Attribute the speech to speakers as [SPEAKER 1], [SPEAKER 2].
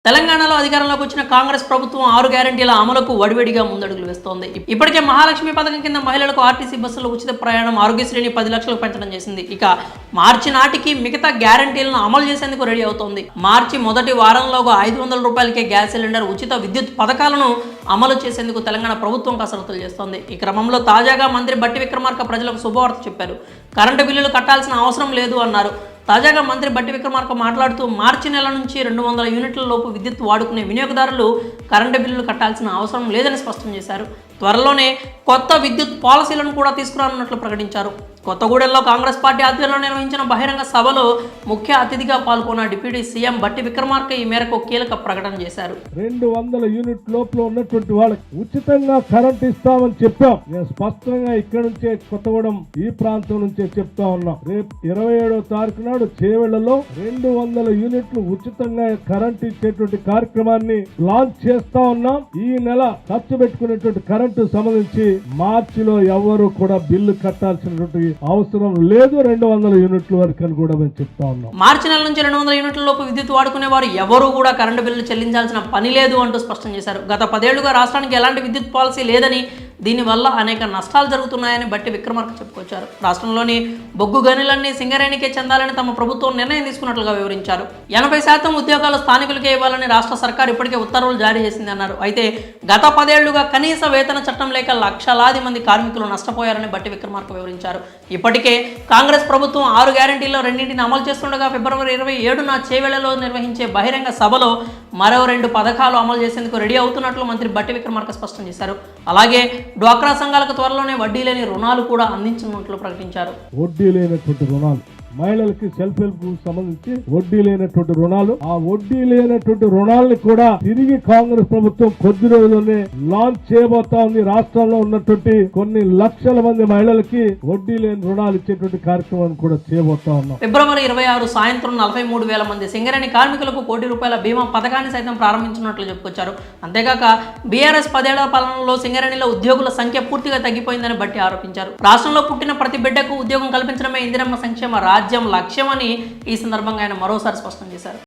[SPEAKER 1] తెలంగాణలో అధికారంలోకి వచ్చిన కాంగ్రెస్ ప్రభుత్వం 6 గ్యారెంటీల అమలుకు వడివడిగా ముందడుగులు వేస్తోంది. ఇప్పటికే మహాలక్ష్మి పథకం కింద మహిళలకు ఆర్టీసీ బస్సుల్లో ఉచిత ప్రయాణం, ఆరోగ్యశ్రీని 10 లక్షలకు పెంచడం చేసింది. ఇక మార్చి నాటికి మిగతా గ్యారెంటీలను అమలు చేసేందుకు రెడీ అవుతోంది. మార్చి మొదటి వారంలోగా 500 రూపాయలకే గ్యాస్ సిలిండర్, ఉచిత విద్యుత్ పథకాలను అమలు చేసేందుకు తెలంగాణ ప్రభుత్వం కసరత్తులు చేస్తోంది. ఈ క్రమంలో తాజాగా మంత్రి బట్టి విక్రమార్క ప్రజలకు శుభవార్త చెప్పారు. కరెంటు బిల్లులు కట్టాల్సిన అవసరం లేదు అన్నారు. తాజాగా మంత్రి బట్టి విక్రమార్క మాట్లాడుతూ మార్చి నెల నుంచి 200 యూనిట్ల లోపు విద్యుత్ వాడుకునే వినియోగదారులు కరెంటు బిల్లులు కట్టాల్సిన అవసరం లేదని స్పష్టం చేశారు. త్వరలోనే కొత్త విద్యుత్ పాలసీలను కూడా తీసుకురానున్నట్లు ప్రకటించారు. కొత్తగూడెంలో కాంగ్రెస్ పార్టీ ఆధ్వర్యంలో నిర్వహించిన బహిరంగ సభలో ముఖ్య అతిథిగా పాల్గొన్న డిప్యూటీ సీఎం బట్టి విక్రమార్క ఈ మేరకు కీలక ప్రకటన చేశారు.
[SPEAKER 2] 200 యూనిట్ లోపల ఉన్నటువంటి వాళ్ళకి ఉచితంగా కరెంట్ ఇస్తామని చెప్పాం. నేను స్పష్టంగా ఇక్కడ నుంచే కొత్తగూడెం ఈ ప్రాంతం నుంచే చెప్తా ఉన్నాం. రేపు 27వ తారీఖు నాడు చేవెళ్లలో 200 యూనిట్లు ఉచితంగా కరెంట్ ఇచ్చేటువంటి కార్యక్రమాన్ని లాంచ్ చేస్తా ఉన్నాం. ఈ నెల ఖర్చు పెట్టుకునేటువంటి కరెంటు సంబంధించి మార్చిలో ఎవరు కూడా బిల్లు కట్టాల్సినటువంటి అవసరం లేదు. 200 యూనిట్ల వరకు అని కూడా మేము చెప్తా ఉన్నాం.
[SPEAKER 1] మార్చి నెల నుంచి 200 యూనిట్ల లోపు విద్యుత్ వాడుకునే వారు ఎవరు కూడా కరెంటు బిల్లు చెల్లించాల్సిన పని లేదు అంటూ స్పష్టం చేశారు. గత 10 ఏళ్లుగా రాష్ట్రానికి ఎలాంటి విద్యుత్ పాలసీ లేదని, దీనివల్ల అనేక నష్టాలు జరుగుతున్నాయని బట్టి విక్రమార్క చెప్పుకొచ్చారు. రాష్ట్రంలోని బొగ్గు గనులన్నీ సింగరేణికే చెందాలని తమ ప్రభుత్వం నిర్ణయం తీసుకున్నట్లుగా వివరించారు. 80% ఉద్యోగాలు స్థానికులకే ఇవ్వాలని రాష్ట్ర సర్కార్ ఇప్పటికే ఉత్తర్వులు జారీ చేసింది అన్నారు. అయితే గత 10 ఏళ్లుగా కనీస వేతన చట్టం లేక లక్షలాది మంది కార్మికులు నష్టపోయారని బట్టి విక్రమార్క వివరించారు. ఇప్పటికే కాంగ్రెస్ ప్రభుత్వం 6 గ్యారెంటీల్లో 2ంటిని అమలు చేస్తుండగా ఫిబ్రవరి 27న చేవెళ్లలో నిర్వహించే బహిరంగ సభలో మరో 2 పథకాలు అమలు చేసేందుకు రెడీ అవుతున్నట్లు మంత్రి బట్టి విక్రమార్క స్పష్టం చేశారు. అలాగే డ్వాక్రా సంఘాలకు త్వరలోనే వడ్డీ లేని రుణాలు కూడా అందించనున్నట్లు ప్రకటించారు.
[SPEAKER 2] వడ్డీ లేనటువంటి రుణాలు, మహిళలకి సెల్ఫ్ హెల్ప్ సంబంధించి వడ్డీ లేనటువంటి రుణాలు, ఆ వడ్డీ లేనటువంటి రుణాలను కూడా తిరిగి కాంగ్రెస్ ప్రభుత్వం కొద్ది రోజుల్లోనే లాంచ్ చేయబోతా ఉంది. రాష్ట్రంలో ఉన్నటువంటి కొన్ని లక్షల మంది మహిళలకి వడ్డీ లేని రుణాలు ఇచ్చేటువంటి కార్యక్రమాన్ని కూడా చేయబోతా ఉన్నాం.
[SPEAKER 1] ఫిబ్రవరి 26 సాయంత్రం 43,000 మంది సింగరేణి కార్మికులకు ₹1,00,00,000 బీమా పథకాన్ని సైతం ప్రారంభించినట్లు చెప్పుకొచ్చారు. అంతేకాక బీఆర్ఎస్ 10 ఏళ్ల పాలనలో సింగరేణిలో ఉద్యోగుల సంఖ్య పూర్తిగా తగ్గిపోయిందని బట్టి ఆరోపించారు. రాష్ట్రంలో పుట్టిన ప్రతి బిడ్డకు ఉద్యోగం కల్పించడమే ఇందిరమ్మ సంక్షేమ రాజ్యం లక్ష్యమని ఈ సందర్భంగా ఆయన మరోసారి స్పష్టం చేశారు.